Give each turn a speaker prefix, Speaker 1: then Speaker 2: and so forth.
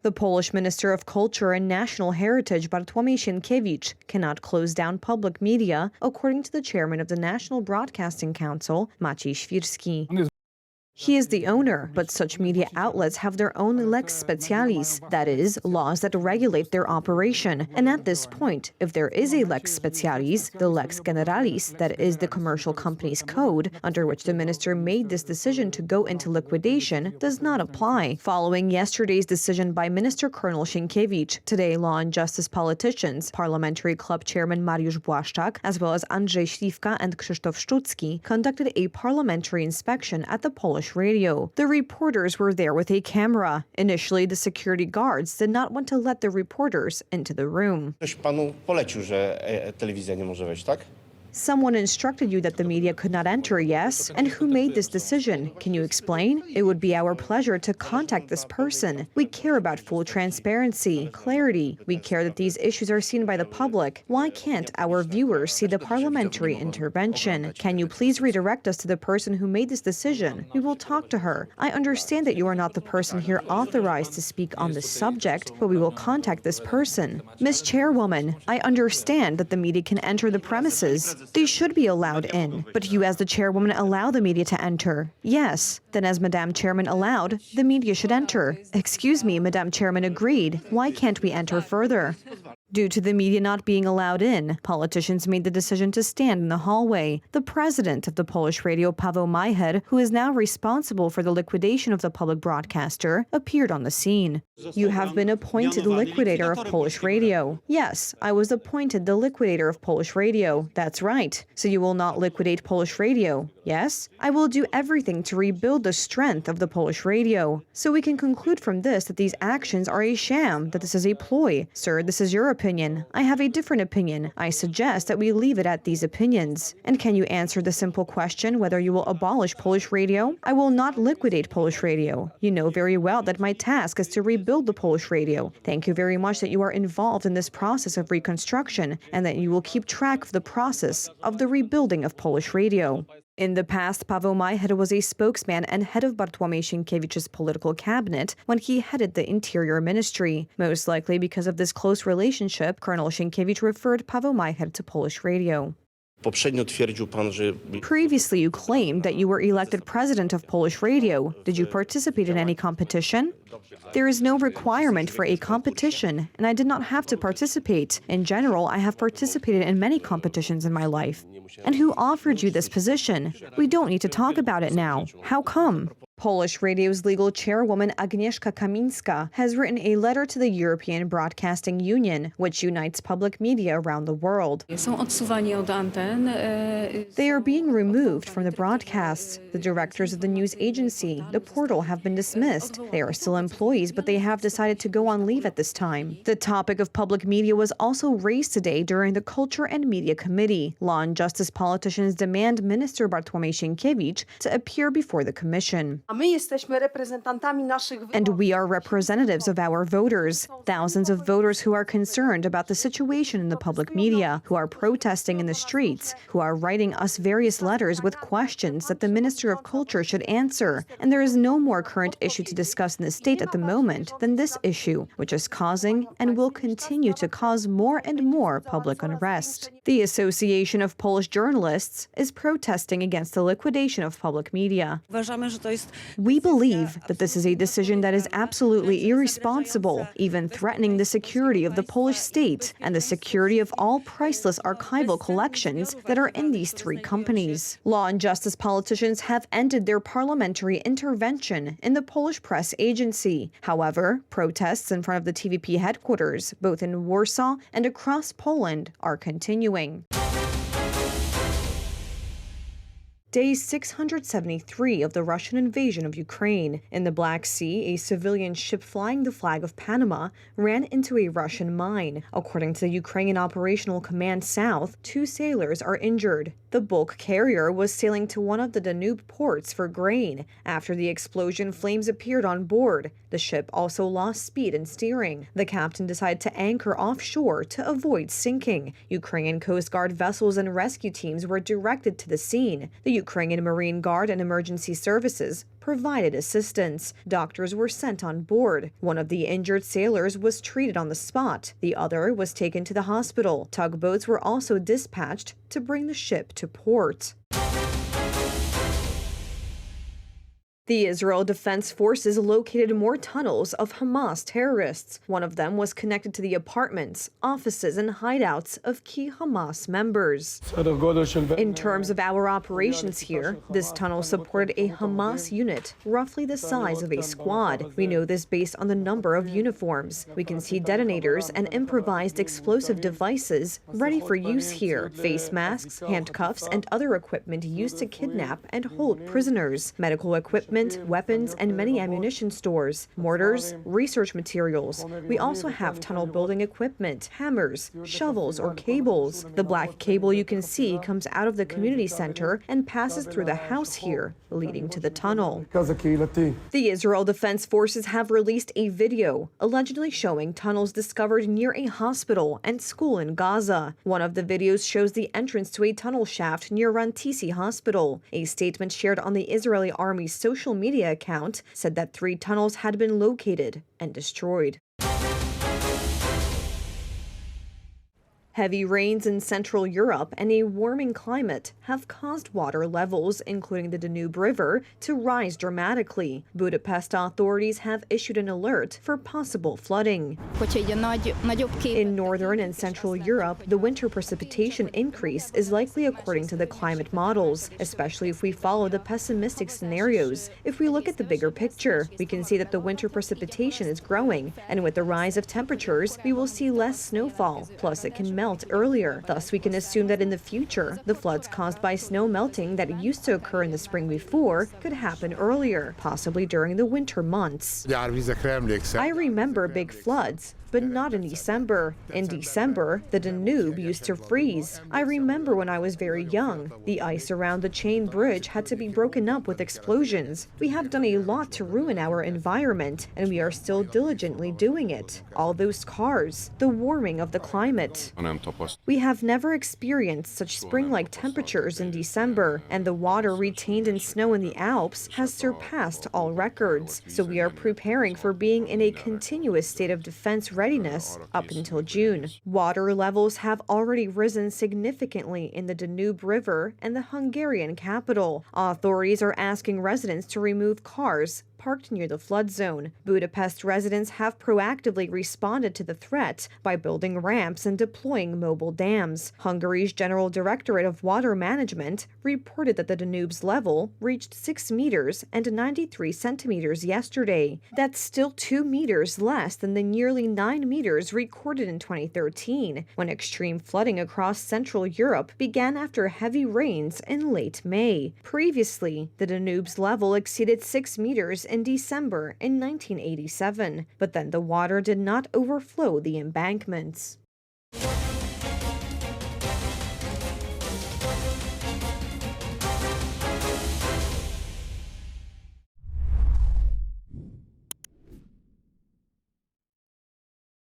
Speaker 1: The Polish Minister of Culture and National Heritage Bartłomiej Sienkiewicz cannot close down public media, according to the chairman of the National Broadcasting Council, Maciej Świrski. He is the owner, but such media outlets have their own lex specialis, that is, laws that regulate their operation. And at this point, if there is a lex specialis, the lex generalis, that is the commercial company's code, under which the minister made this decision to go into liquidation, does not apply. Following yesterday's decision by Minister Colonel Sienkiewicz, today Law and Justice politicians, Parliamentary Club Chairman Mariusz Błaszczak, as well as Andrzej Śliwka and Krzysztof Szczucki, conducted a parliamentary inspection at the Polish radio. The reporters were there with a camera. Initially, the security guards did not want to let the reporters into the room.
Speaker 2: Ktoś panu polecił, że telewizja nie może wejść, tak?
Speaker 1: Someone instructed you that the media could not enter, yes? And who made this decision? Can you explain? It would be our pleasure to contact this person. We care about full transparency, clarity. We care that these issues are seen by the public. Why can't our viewers see the parliamentary intervention? Can you please redirect us to the person who made this decision? We will talk to her. I understand that you are not the person here authorized to speak on this subject, but we will contact this person. Ms. Chairwoman, I understand that the media can enter the premises. They should be allowed in. But you as the chairwoman allow the media to enter. Yes. Then as Madame Chairman allowed, the media should enter. Excuse me, Madame Chairman agreed. Why can't we enter further? Due to the media not being allowed in, politicians made the decision to stand in the hallway. The president of the Polish radio, Paweł Majcher, who is now responsible for the liquidation of the public broadcaster, appeared on the scene. You have been appointed liquidator of Polish radio. Yes, I was appointed the liquidator of Polish radio. That's right. So you will not liquidate Polish radio, yes? I will do everything to rebuild the strength of the Polish radio. So we can conclude from this that these actions are a sham, that this is a ploy. Sir, this is your opinion. I have a different opinion. I suggest that we leave it at these opinions. And can you answer the simple question whether you will abolish Polish radio? I will not liquidate Polish radio. You know very well that my task is to rebuild the Polish radio. Thank you very much that you are involved in this process of reconstruction and that you will keep track of the process of the rebuilding of Polish radio. In the past, Paweł Majcher was a spokesman and head of Bartłomiej Sienkiewicz's political cabinet when he headed the Interior Ministry. Most likely because of this close relationship, Colonel Sienkiewicz referred Paweł Majcher to Polish radio. Previously, you claimed that you were elected president of Polish radio. Did you participate in any competition? There is no requirement for a competition, and I did not have to participate. In general, I have participated in many competitions in my life. And who offered you this position? We don't need to talk about it now. How come? Polish radio's legal chairwoman Agnieszka Kamińska has written a letter to the European Broadcasting Union, which unites public media around the world. They are being removed from the broadcasts. The directors of the news agency, the portal have been dismissed. They are still employees, but they have decided to go on leave at this time. The topic of public media was also raised today during the Culture and Media Committee. Law and Justice politicians demand Minister Bartłomiej Sienkiewicz to appear before the commission. And we are representatives of our voters, thousands of voters who are concerned about the situation in the public media, who are protesting in the streets, who are writing us various letters with questions that the Minister of Culture should answer. And there is no more current issue to discuss in the state at the moment than this issue, which is causing and will continue to cause more and more public unrest. The Association of Polish Journalists is protesting against the liquidation of public media. We believe that this is a decision that is absolutely irresponsible, even threatening the security of the Polish state and the security of all priceless archival collections that are in these three companies. Law and Justice politicians have ended their parliamentary intervention in the Polish press agency. However, protests in front of the TVP headquarters, both in Warsaw and across Poland, are continuing. Day 673 of the Russian invasion of Ukraine. In the Black Sea, a civilian ship flying the flag of Panama ran into a Russian mine. According to the Ukrainian Operational Command South, 2 sailors are injured. The bulk carrier was sailing to one of the Danube ports for grain. After the explosion, flames appeared on board. The ship also lost speed and steering. The captain decided to anchor offshore to avoid sinking. Ukrainian Coast Guard vessels and rescue teams were directed to the scene. The Ukrainian Marine Guard and emergency services provided assistance. Doctors were sent on board. One of the injured sailors was treated on the spot. The other was taken to the hospital. Tugboats were also dispatched to bring the ship to port. The Israel Defense Forces located more tunnels of Hamas terrorists. One of them was connected to the apartments, offices, and hideouts of key Hamas members. In terms of our operations here, this tunnel supported a Hamas unit, roughly the size of a squad. We know this based on the number of uniforms. We can see detonators and improvised explosive devices ready for use here, face masks, handcuffs, and other equipment used to kidnap and hold prisoners, medical equipment, weapons, and many ammunition stores, mortars, research materials. We also have tunnel building equipment, hammers, shovels, or cables. The black cable you can see comes out of the community center and passes through the house here, leading to the tunnel. The Israel Defense Forces have released a video allegedly showing tunnels discovered near a hospital and school in Gaza. One of the videos shows the entrance to a tunnel shaft near Rantisi Hospital. A statement shared on the Israeli Army's social media account said that 3 tunnels had been located and destroyed. Heavy rains in Central Europe and a warming climate have caused water levels, including the Danube River, to rise dramatically. Budapest authorities have issued an alert for possible flooding. In northern and central Europe, the winter precipitation increase is likely according to the climate models, especially if we follow the pessimistic scenarios. If we look at the bigger picture, we can see that the winter precipitation is growing, and with the rise of temperatures, we will see less snowfall, plus it can melt earlier. Thus, we can assume that in the future, the floods caused by snow melting that used to occur in the spring before could happen earlier, possibly during the winter months. I remember big floods, but not in December. In December, the Danube used to freeze. I remember when I was very young, the ice around the chain bridge had to be broken up with explosions. We have done a lot to ruin our environment, and we are still diligently doing it. All those cars, the warming of the climate. We have never experienced such spring-like temperatures in December, and the water retained in snow in the Alps has surpassed all records. So we are preparing for being in a continuous state of defense readiness up until June. Water levels have already risen significantly in the Danube River and the Hungarian capital. Authorities are asking residents to remove cars parked near the flood zone. Budapest residents have proactively responded to the threat by building ramps and deploying mobile dams. Hungary's General Directorate of Water Management reported that the Danube's level reached 6 meters and 93 centimeters yesterday. That's still 2 meters less than the nearly 9 meters recorded in 2013, when extreme flooding across Central Europe began after heavy rains in late May. Previously, the Danube's level exceeded 6 meters in December in 1987, but then the water did not overflow the embankments.